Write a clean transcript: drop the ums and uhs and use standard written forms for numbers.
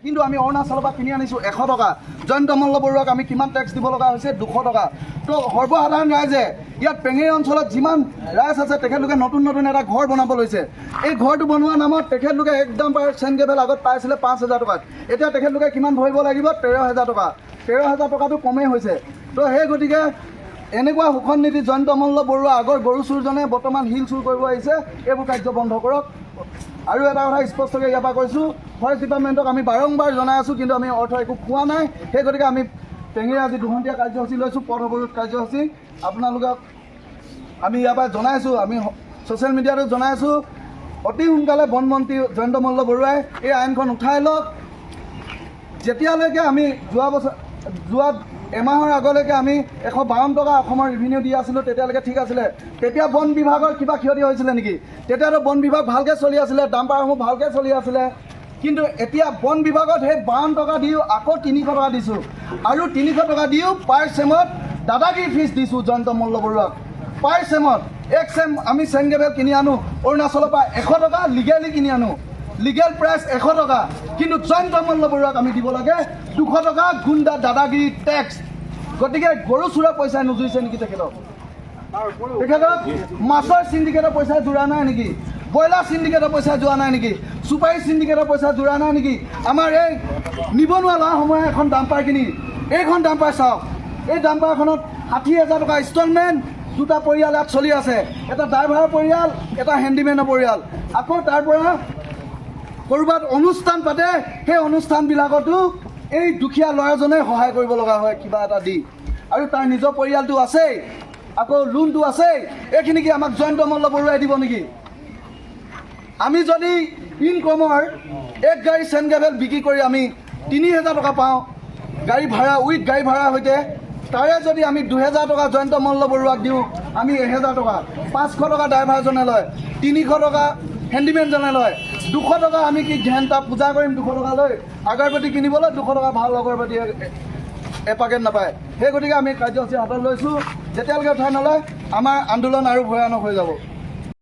কিন্তু আমি অৰুণাচলৰ পৰা কিনি আনিছোঁ 100 টকা। জয়ন্ত মল্ল বৰুৱাক আমি কিমান টেক্স দিব লগা হৈছে? 200 টকা। তো সৰ্বসাধাৰণ ৰাইজে ইয়াত পেঙেৰি অঞ্চলত যিমান ৰাইজ আছে তেখেতলোকে নতুন নতুন এটা ঘৰ বনাব লৈছে। এই ঘৰটো বনোৱাৰ নামত তেখেতলোকে একদম চেইন কেবল আগত পাইছিলে 5,000 টকাত, এতিয়া তেখেতলোকে কিমান ভৰিব লাগিব? 13,000 টকা। 13,000 টকাটো কমেই হৈছে। তো সেই গতিকে এনেকুৱা শোষণ নীতি জয়ন্ত মল্ল বৰুৱা আগৰ গৰু চুৰজনে বৰ্তমান শিল চুৰ কৰিব আহিছে। এইবোৰ কাৰ্য বন্ধ কৰক। আৰু এটা কথা স্পষ্টকৈ ইয়াৰ পৰা কৈছোঁ, ফৰেষ্ট ডিপাৰ্টমেণ্টক আমি বাৰম্বাৰ জনাই আছোঁ, কিন্তু আমি অৰ্থ একো পোৱা নাই। সেই গতিকে আমি পেঙেৰি আজি দুঘণ্টীয়া কাৰ্যসূচী লৈছোঁ, পথ অৱৰোধ কাৰ্যসূচী। আপোনালোকক আমি ইয়াৰ পৰা জনাইছোঁ, আমি ছ'চিয়েল মিডিয়াতো জনাইছোঁ, অতি সোনকালে বন মন্ত্ৰী জয়ন্ত মল্ল বৰুৱাই এই আইনখন উঠাই লওক। যেতিয়ালৈকে আমি যোৱা এমাহৰ আগলৈকে আমি 152 টকা অসমৰ ৰেভিনিউ দি আছিলোঁ, তেতিয়ালৈকে ঠিক আছিলে। তেতিয়া বন বিভাগৰ কিবা ক্ষতি হৈছিলে নেকি? তেতিয়াতো বন বিভাগ ভালকৈ চলি আছিলে, ডাম্পাৰসমূহ ভালকৈ চলি আছিলে। কিন্তু এতিয়া বন বিভাগত সেই 52 টকা দিও আকৌ 300 টকা দিছোঁ, আৰু 300 টকা দিও পাৰ চেমত দাদাগিৰি ফিজ দিছোঁ জয়ন্ত মল্ল বৰুৱাক। পাৰ চেমত এক চেম আমি চেইন কেবল কিনি আনো অৰুণাচলৰ পৰা 100 টকা, লিগেলি কিনি আনো, লিগেল প্ৰাইচ 100 টকা। কিন্তু জয়ন্ত মল্ল বৰুৱাক আমি দিব লাগে 200 টকা গুণ্ডা দাদাগিৰি টেক্স। গতিকে গৰু চোৰা পইচাই নুজুৰিছে নেকি তেখেতক? মাছৰ চিণ্ডিকেটৰ পইচা জোৰা নাই নেকি? ব্ৰইলাৰ চিণ্ডিকেটৰ পইচা যোৱা নাই নেকি? চুপাৰী চিণ্ডিকেটৰ পইচা জোৰা নাই নেকি? আমাৰ এই নিবনুৱা ল'ৰাসমূহে এখন ডাম্পাৰ কিনি, এইখন ডাম্পাৰ চাওক, এই ডাম্পাৰখনত 60,000 টকা ইনষ্টলমেণ্ট। দুটা পৰিয়াল ইয়াত চলি আছে, এটা ড্ৰাইভাৰৰ পৰিয়াল, এটা হেণ্ডিমেনৰ পৰিয়াল। আকৌ তাৰ পৰা ক'ৰবাত অনুষ্ঠান পাতে, সেই অনুষ্ঠানবিলাকতো এই দুখীয়া ল'ৰাজনে সহায় কৰিব লগা হয় কিবা এটা দি, আৰু তাৰ নিজৰ পৰিয়ালটো আছেই, আকৌ লোনটো আছেই। এইখিনি কি আমাক জয়ন্ত মল্ল বৰুৱাই দিব নেকি? আমি যদি ইনকমৰ এক গাড়ী চেইন কেবল বিক্ৰী কৰি আমি 3,000 টকা পাওঁ, গাড়ী ভাড়া উইথ গাড়ী ভাড়াৰ সৈতে, তাৰে যদি আমি 2,000 টকা জয়ন্ত মল্ল বৰুৱাক দিওঁ, আমি 1,000 টকা, 500 টকা ড্ৰাইভাৰজনে লয়, 300 টকা হেণ্ডিমেনজনে লয়, 200 টকা আমি কি ঘেণ্টা পূজা কৰিম 200 টকা লৈ? আগৰবাতি কিনিবলৈ 200 টকা ভাল আগৰবাতি এপাকেট নাপায়। সেই গতিকে আমি কাৰ্যসূচী হাতত লৈছোঁ। যেতিয়ালৈকে উঠাই নলয় আমাৰ আন্দোলন আৰু ভয়ানক হৈ যাব।